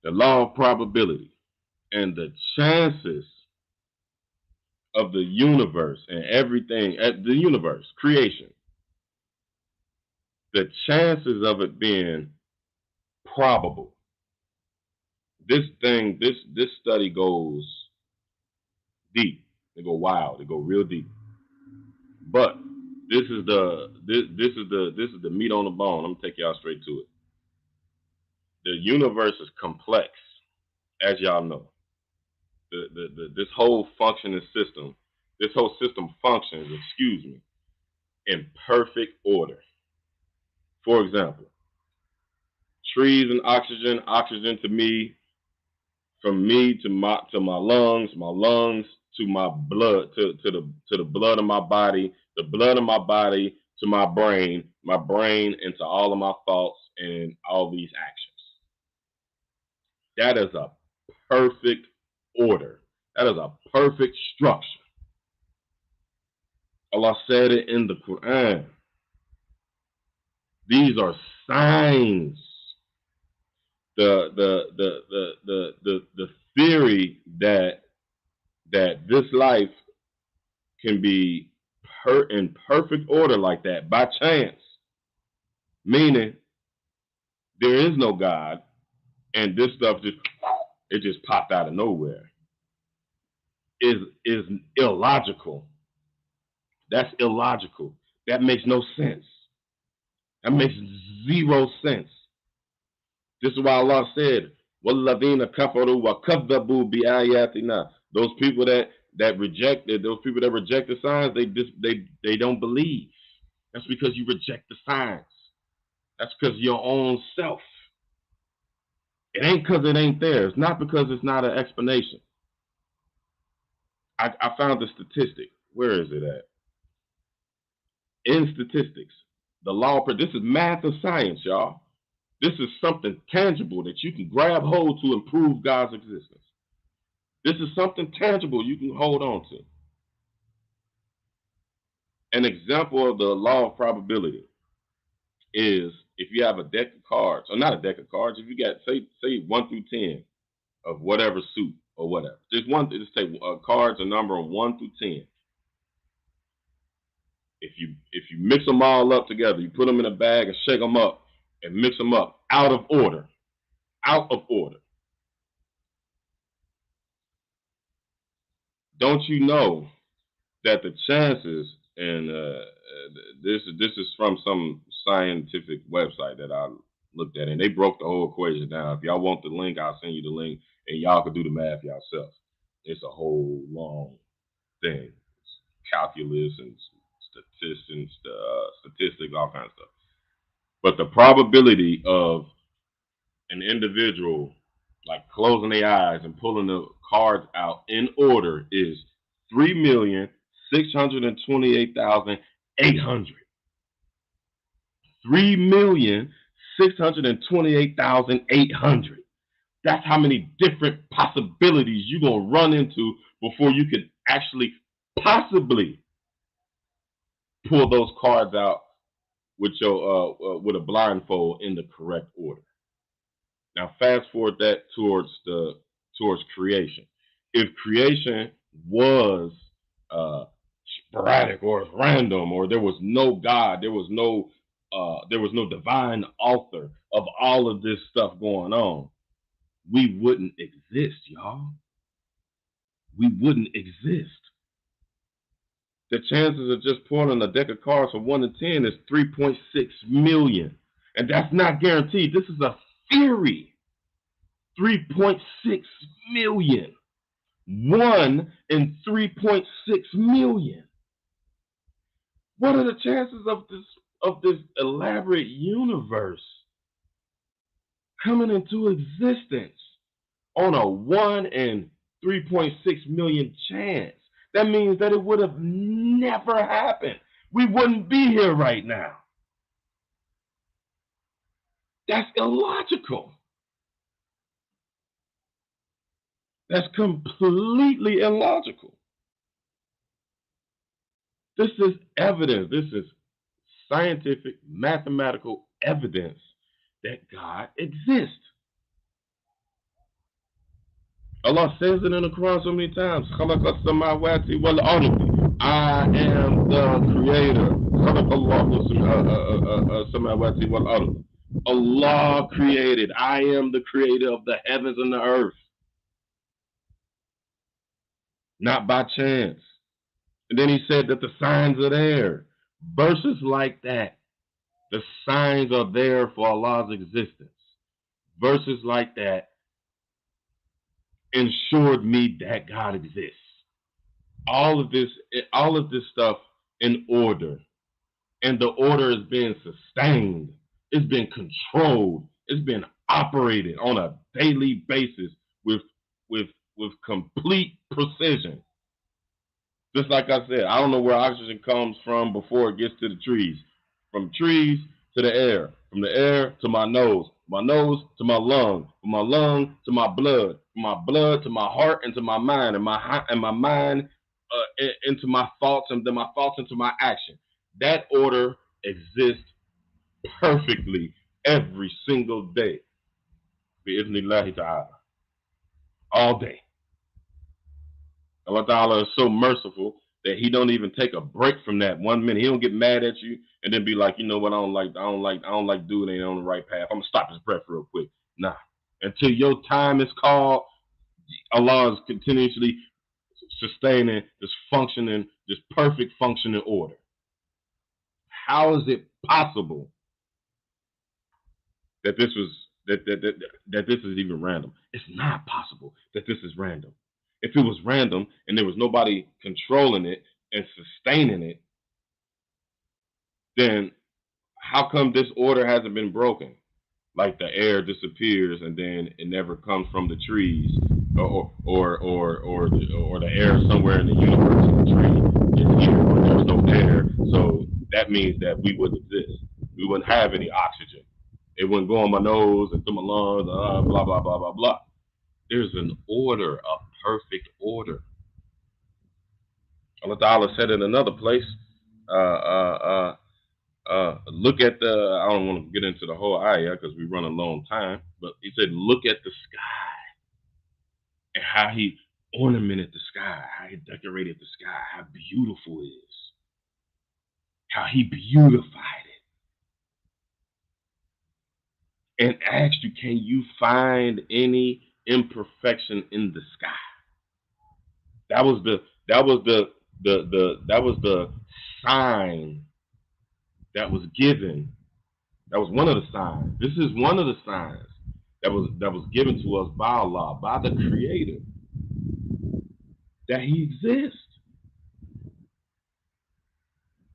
The law of probability and the chances of the universe and everything, the universe, creation, the chances of it being probable. This study goes deep. They go wild. They go real deep. But this is the meat on the bone. I'm gonna take y'all straight to it. The universe is complex, as y'all know. This whole functioning system, this whole system functions, excuse me, in perfect order. For example, trees and oxygen, oxygen to me, from me to my lungs to my blood to the blood of my body, the blood of my body to my brain into all of my thoughts and all these actions. That is a perfect order. That is a perfect structure. Allah said it in the Quran. These are signs. The theory that this life can be in perfect order like that by chance, meaning there is no God, and this stuff just popped out of nowhere, is illogical. That's illogical. That makes no sense. That makes zero sense. This is why Allah said, وَالَّذِينَ كَفَرُوا وَكَذَّبُوا بِآيَاتِنَا. Those people that reject the signs, they don't believe. That's because you reject the signs. That's because of your own self. It ain't because it ain't there. It's not because it's not an explanation. I found the statistic. Where is it at? In statistics, the law. This is math or science, y'all. This is something tangible that you can grab hold to improve God's existence. This is something tangible you can hold on to. An example of the law of probability is if you have a deck of cards, or not a deck of cards, if you got say 1 through 10 of whatever suit or whatever. Just say cards, a number of 1 through 10. If you mix them all up together, you put them in a bag and shake them up and mix them up out of order. Out of order. Don't you know that the chances, and this is from some scientific website that I looked at, and they broke the whole equation down. If y'all want the link, I'll send you the link, and y'all can do the math yourself. It's a whole long thing. It's calculus and statistics, all kinds of stuff. But the probability of an individual like closing their eyes and pulling the cards out in order is 3,628,800. 3,628,800. That's how many different possibilities you're gonna run into before you can actually possibly pull those cards out with with a blindfold in the correct order. Now, fast forward that towards creation. If creation was sporadic or random, or there was no God, there was no divine author of all of this stuff going on, we wouldn't exist, y'all. We wouldn't exist. The chances of just pulling a deck of cards from 1 to 10 is 3.6 million. And that's not guaranteed. This is a theory. 3.6 million. 1 in 3.6 million. What are the chances of this elaborate universe coming into existence on a 1 in 3.6 million chance? That means that it would have never happened. We wouldn't be here right now. That's illogical. That's completely illogical. This is evidence. This is scientific, mathematical evidence that God exists. Allah says it in the Quran so many times. I am the creator. Allah created. I am the creator of the heavens and the earth. Not by chance. And then he said that the signs are there. Verses like that. The signs are there for Allah's existence. Verses like that ensured me that God exists. All of this stuff in order. And the order is being sustained. It's been controlled. It's been operated on a daily basis with complete precision. Just like I said, I don't know where oxygen comes from before it gets to the trees. From trees to the air. From the air to my nose to my lung, from my lung to my blood, from my blood to my heart and to my mind, and my mind into my thoughts, and then my thoughts into my action. That order exists perfectly every single day. Bi-idhnillahi ta'ala. All day. Allah Ta'ala is so merciful that he don't even take a break from that 1 minute. He don't get mad at you and then be like, you know what, I don't like dude ain't on the right path. I'm gonna stop his breath real quick. Nah. Until your time is called, Allah is continuously sustaining this perfect functioning order. How is it possible that this is even random? It's not possible that this is random. If it was random and there was nobody controlling it and sustaining it, then how come this order hasn't been broken? Like the air disappears and then it never comes from the trees, or the air somewhere in the universe and the tree is here, but there's no air. So that means that we wouldn't exist. We wouldn't have any oxygen. It wouldn't go on my nose and through my lungs, blah, blah, blah, blah, blah. There's an order, a perfect order. Allah Ta'ala said in another place, look at the, I don't want to get into the whole ayah because we run a long time, but he said, look at the sky and how he ornamented the sky, how he decorated the sky, how beautiful it is, how he beautified it. And asked you, can you find any imperfection in the sky? That was the sign that was given. That was one of the signs. This is one of the signs that was given to us by Allah, by the Creator, that He exists.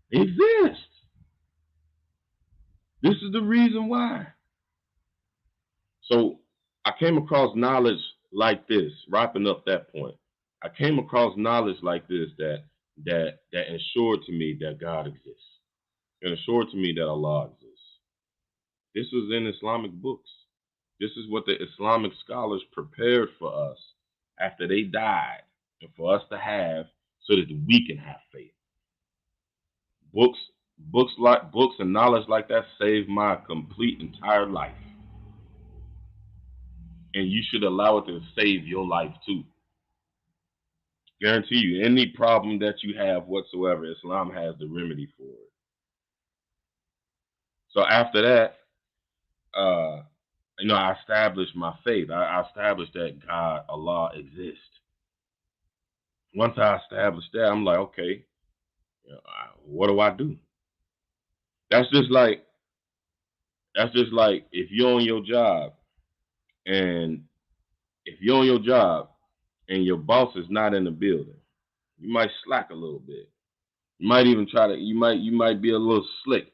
He exists. This is the reason why. So I came across knowledge like this, wrapping up that point. I came across knowledge like this that ensured to me that God exists. It ensured to me that Allah exists. This was in Islamic books. This is what the Islamic scholars prepared for us after they died, and for us to have, so that we can have faith. Books and knowledge like that saved my complete entire life. And you should allow it to save your life too. Guarantee you, any problem that you have whatsoever, Islam has the remedy for it. So after that, I established my faith. I established that God, Allah exists. Once I established that, I'm like, okay, what do I do? That's just like if you're on your job and if you're on your job and your boss is not in the building, you might slack a little bit. You might even try to you might be a little slick.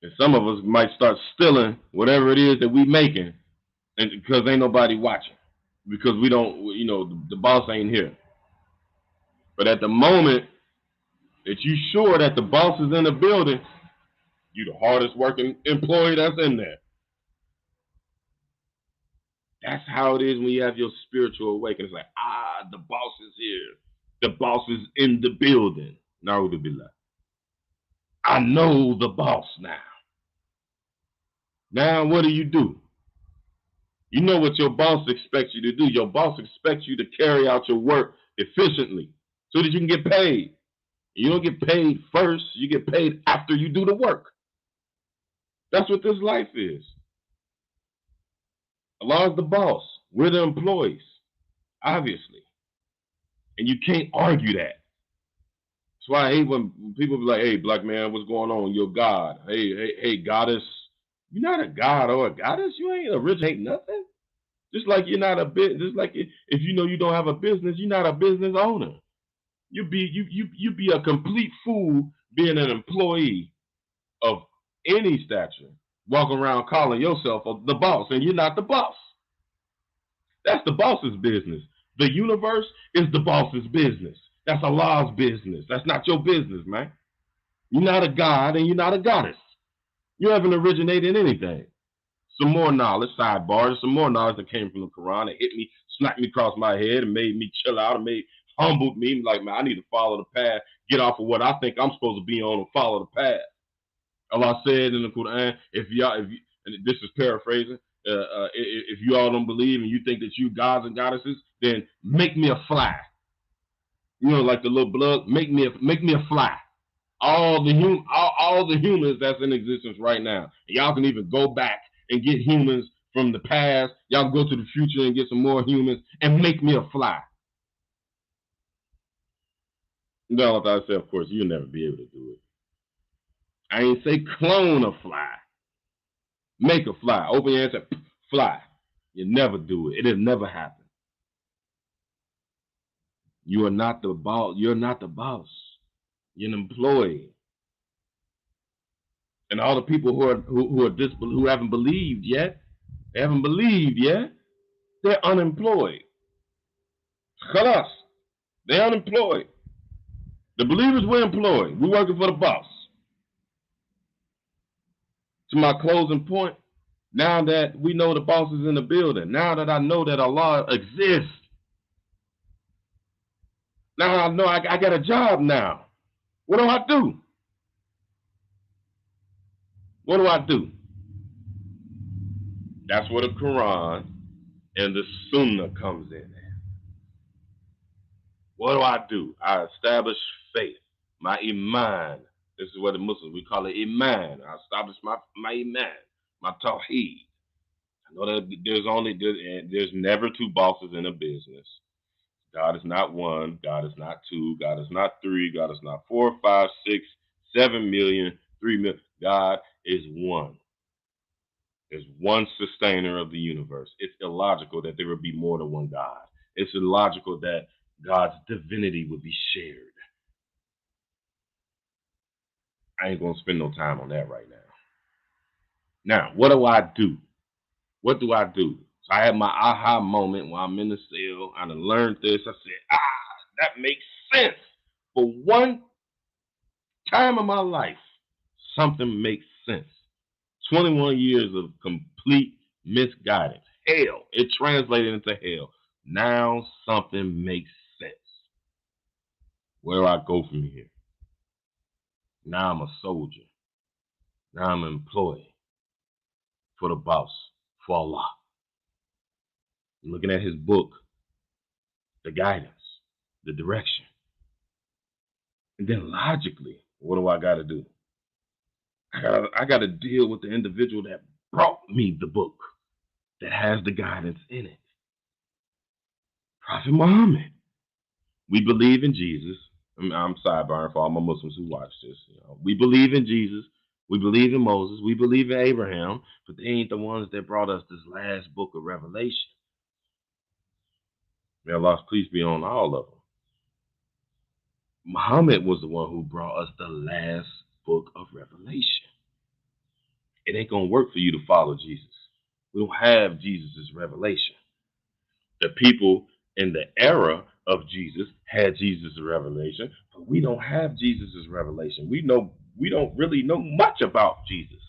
And some of us might start stealing whatever it is that we making and because ain't nobody watching. Because we don't the boss ain't here. But at the moment that you sure that the boss is in the building, you the hardest working employee that's in there. That's how it is when you have your spiritual awakening. It's like, the boss is here. The boss is in the building. Na'udhu billah. I know the boss now. Now what do? You know what your boss expects you to do. Your boss expects you to carry out your work efficiently so that you can get paid. You don't get paid first. You get paid after you do the work. That's what this life is. Allah is the boss. We're the employees, obviously. And you can't argue that. That's why I hate when people be like, hey, black man, what's going on? You're God. Hey, goddess. You're not a god or a goddess. You ain't originate nothing. Just like you're not a bit. Just like if you know you don't have a business, you're not a business owner. You be a complete fool being an employee of any stature, walking around calling yourself the boss, and you're not the boss. That's the boss's business. The universe is the boss's business. That's Allah's business. That's not your business, man. You're not a god and you're not a goddess. You haven't originated anything. Some more knowledge, sidebar, some more knowledge that came from the Quran. It hit me, smacked me across my head, and made me chill out, and humbled me. Like, man, I need to follow the path, get off of what I think I'm supposed to be on, and follow the path. Allah said in the Quran, if and this is paraphrasing, if you all don't believe and you think that you gods and goddesses, then make me a fly. You know, like the little blood, make me a fly. All the humans that's in existence right now. And y'all can even go back and get humans from the past. Y'all can go to the future and get some more humans and make me a fly. No, I said, of course, you'll never be able to do it. I ain't say clone a fly. Make a fly. Open your hands and say, fly. You never do it. It'll never happen. You are not the boss. You're not the boss. You're an employee. And all the people who haven't believed yet, they're unemployed. Khalas. They're unemployed. The believers, we're employed. We're working for the boss. To my closing point, now that we know the boss is in the building, now that I know that Allah exists, now I know I got a job now. What do I do? What do I do? That's where the Quran and the Sunnah comes in. What do? I establish faith, my iman. This is what the Muslims, we call it iman. I establish my iman, my tawheed. I know that there's never two bosses in a business. God is not one. God is not two. God is not three. God is not 4, 5, 6, 7 million, 3 million. God is one. There's one sustainer of the universe. It's illogical that there would be more than one God. It's illogical that God's divinity would be shared. I ain't going to spend no time on that right now. Now, what do I do? What do I do? So I had my aha moment while I'm in the cell. I learned this. I said, that makes sense. For one time in my life, something makes sense. 21 years of complete misguidance. Hell. It translated into hell. Now something makes sense. Where do I go from here? Now I'm a soldier. Now I'm an employee for the boss, for Allah. I'm looking at his book, the guidance, the direction. And then logically, what do I got to do? I got to deal with the individual that brought me the book. that has the guidance in it. Prophet Muhammad. We believe in Jesus. I'm sidebarring for all my Muslims who watch this. We believe in Jesus. We believe in Moses. We believe in Abraham, but they ain't the ones that brought us this last book of Revelation. May Allah's peace be on all of them. Muhammad was the one who brought us the last book of Revelation. It ain't going to work for you to follow Jesus. We don't have Jesus' revelation. The people in the era of Jesus had Jesus' revelation, but we don't have Jesus' revelation. We don't really know much about Jesus.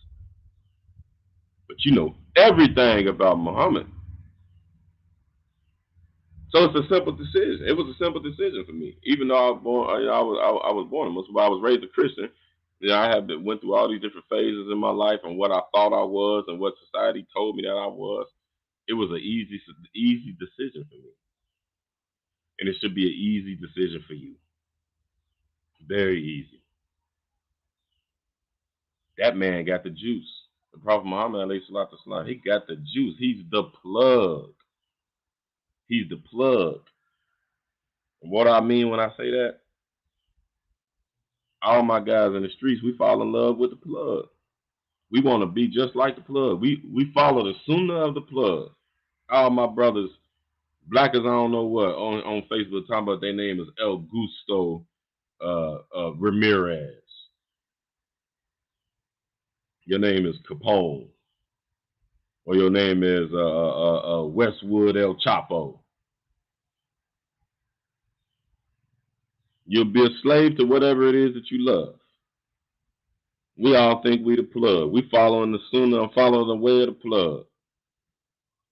But you know everything about Muhammad. So it's a simple decision. It was a simple decision for me. Even though I was born a Muslim, but I was raised a Christian. Went through all these different phases in my life and what I thought I was and what society told me that I was. It was an easy decision for me. And it should be an easy decision for you. Very easy. That man got the juice. The Prophet Muhammad, he got the juice. He's the plug. He's the plug. And what I mean when I say that, all my guys in the streets, we fall in love with the plug. We want to be just like the plug. We follow the sunnah of the plug. All my brothers, black as I don't know what, on Facebook talking about their name is El Gusto Ramirez. Your name is Capone. Or your name is Westwood El Chapo. You'll be a slave to whatever it is that you love. We all think we the plug. We following the sunnah and following the way of the plug.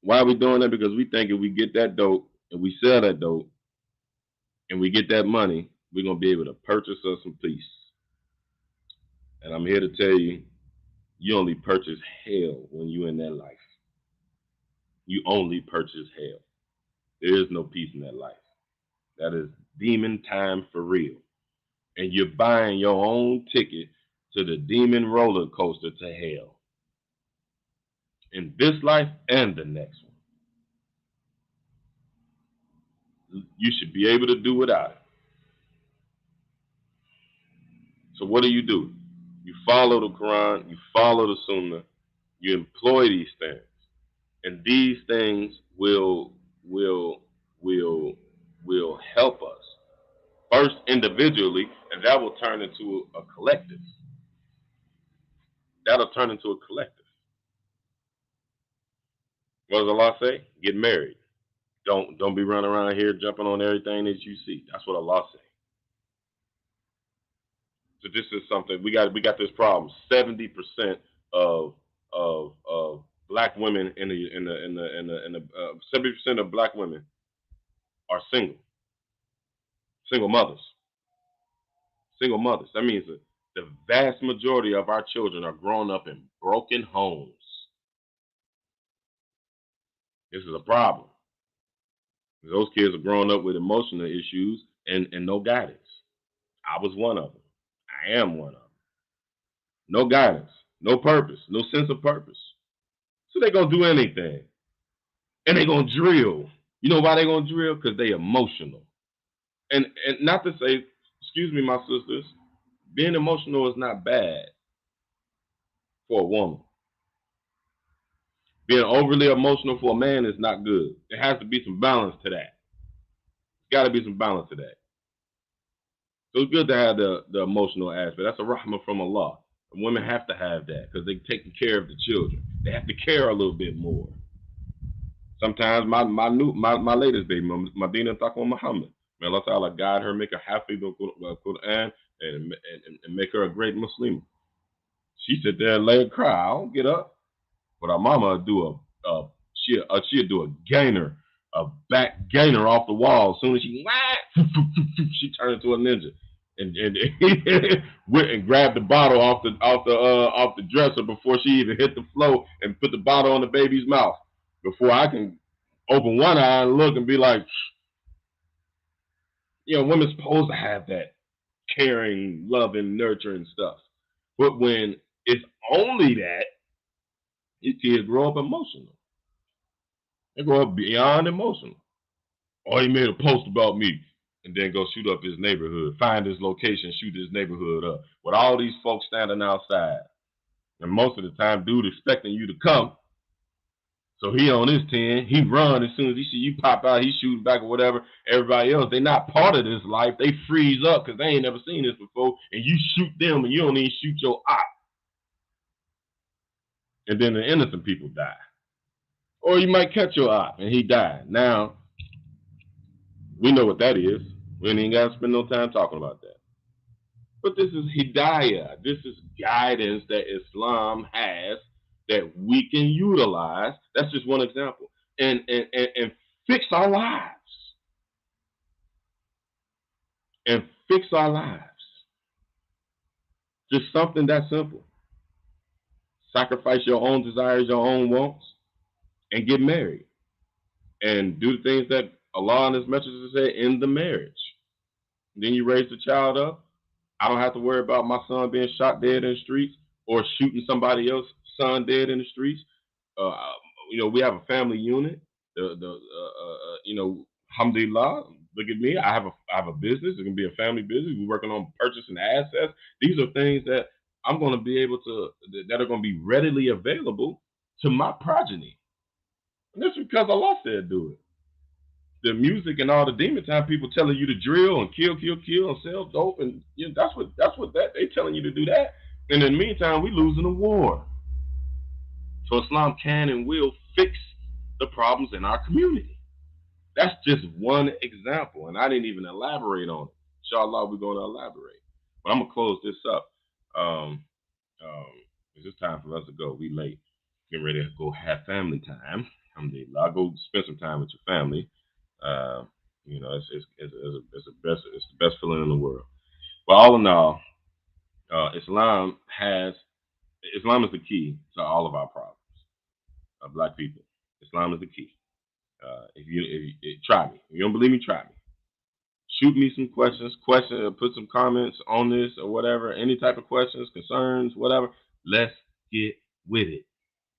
Why are we doing that? Because we think if we get that dope and we sell that dope and we get that money, we're going to be able to purchase us some peace. And I'm here to tell you, you only purchase hell when you're in that life. You only purchase hell. There is no peace in that life. That is demon time for real. And you're buying your own ticket to the demon roller coaster to hell. In this life and the next one. You should be able to do without it. So what do? You follow the Quran, you follow the Sunnah, you employ these things. And these things will help us. First individually, and that will turn into a collective. That'll turn into a collective. What does Allah say? Get married. Don't be running around here jumping on everything that you see. That's what Allah says. So this is something we got this problem. 70% of black women in the 70% of black women are single mothers. Single mothers. That means that the vast majority of our children are growing up in broken homes. This is a problem. Those kids are growing up with emotional issues and no guidance. I was one of them. I am one of them. No guidance, no purpose, no sense of purpose. So they're going to do anything. And they're going to drill. You know why they're going to drill? Because they're emotional. And not to say, excuse me, my sisters, being emotional is not bad for a woman. Being overly emotional for a man is not good. There has to be some balance to that. There's got to be some balance to that. So it's good to have the emotional aspect. That's a rahmah from Allah. And women have to have that because they're taking care of the children. They have to care a little bit more. Sometimes my latest baby, Madina Taqwa Muhammad, may Allah Ta'ala guide her, make her happy the Quran, and make her a great Muslim. She sit there and lay and cry. I don't get up. But our mama would do she'd do a gainer, a back gainer off the wall. As soon as she turned into a ninja, and went and grabbed the bottle off the dresser before she even hit the floor and put the bottle on the baby's mouth. Before I can open one eye and look and be like, women's supposed to have that caring, loving, nurturing stuff. But when it's only that, your kids grow up emotional. They go up beyond emotional. Or he made a post about me and then go shoot up his neighborhood, find his location, shoot his neighborhood up with all these folks standing outside. And most of the time, dude expecting you to come. So he on his 10, he run as soon as he see you pop out, he shoots back or whatever. Everybody else, they not part of this life. They freeze up because they ain't never seen this before. And you shoot them and you don't even shoot your op. And then the innocent people die. Or you might catch your op and he died. Now, we know what that is. We ain't even got to spend no time talking about that. But this is hidayah. This is guidance that Islam has that we can utilize. That's just one example. And fix our lives. And fix our lives. Just something that simple. Sacrifice your own desires, your own wants, and get married. And do the things that Allah and His messengers say in the marriage. Then you raise the child up. I don't have to worry about my son being shot dead in the streets or shooting somebody else's son dead in the streets. Uh, we have a family unit. Alhamdulillah. Look at me. I have a business. It can be a family business. We're working on purchasing assets. These are things that I'm going to be able to that are going to be readily available to my progeny. And that's because Allah said do it. The music and all the demon time people telling you to drill and kill, and sell dope, and that's what they telling you to do that. And in the meantime, we losing a war. So Islam can and will fix the problems in our community. That's just one example, and I didn't even elaborate on it. Inshallah, we're going to elaborate. But I'm gonna close this up. Um, it's just time for us to go. We late. Get ready to go have family time. Alhamdulillah. Go spend some time with your family. Uh, it's the best feeling in the world. But all in all, Islam is the key to all of our problems. Black people, Islam is the key. If try me. If you don't believe me, try me. Shoot me some questions, put some comments on this or whatever. Any type of questions, concerns, whatever. Let's get with it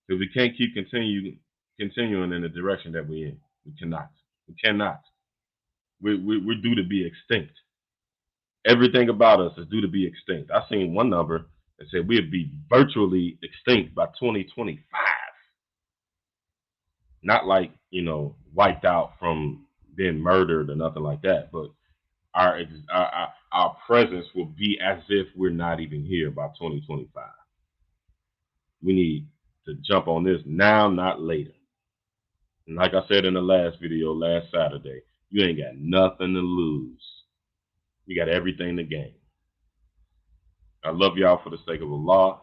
because we can't keep continuing in the direction that we're in. We cannot. We cannot. We're due to be extinct. Everything about us is due to be extinct. I seen one number that said we'd be virtually extinct by 2025. Not like, wiped out from being murdered or nothing like that, but our presence will be as if we're not even here by 2025. We need to jump on this now, not later. And like I said in the last video, last Saturday, you ain't got nothing to lose. You got everything to gain. I love y'all for the sake of Allah.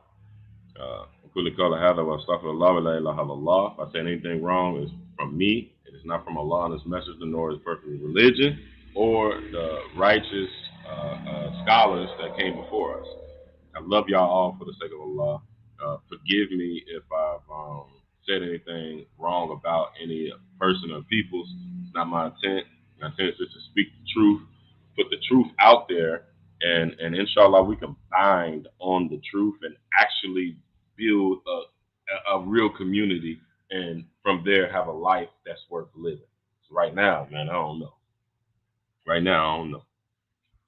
If I say anything wrong, it's from me. It is not from Allah and His messenger, nor His perfect religion, or the righteous scholars that came before us. I love y'all all for the sake of Allah. Forgive me if I've said anything wrong about any person or peoples. It's not my intent. My intent is just to speak the truth, put the truth out there, and inshallah we can bind on the truth and actually build a real community, and from there have a life that's worth living. So right now, man, I don't know. Right now, I don't know.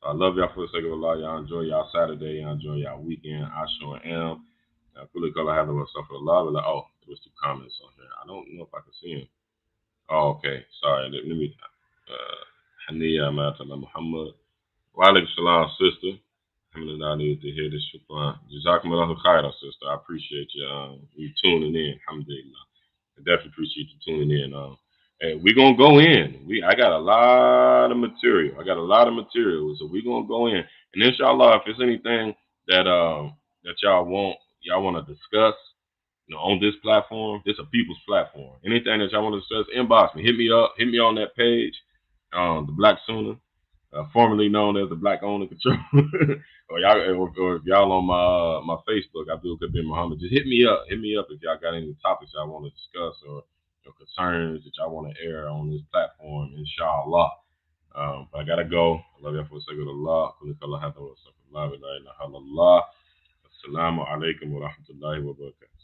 I love y'all for the sake of Allah. Y'all enjoy y'all Saturday. Y'all enjoy y'all weekend. I sure am. Fully color have the stuff for Allah. Oh, there was two comments on here. I don't know if I can see them. Oh, okay. Sorry. Let me. Haniya Matala Muhammad. Wa alaikum salam, sister. Alhamdulillah, I needed to hear this. Shukran. Jazakumullahu khairan, sister. I appreciate you tuning in. Alhamdulillah. I definitely appreciate you tuning in. And we're gonna go in. I got a lot of material. So we're gonna go in. And inshallah, if there's anything that y'all want to discuss, on this platform, this is a people's platform. Anything that y'all want to discuss, inbox me. Hit me up. Hit me on that page. The Black Sooner, formerly known as the Black Owner Control. or if y'all on my Facebook, Abdul Kabir Muhammad, just hit me up. Hit me up if y'all got any topics y'all want to discuss or concerns that y'all want to air on this platform, inshallah. But I gotta go. I love y'all for the sake of Allah. Assalamu alaikum wa rahmatullahi wa barakatuh.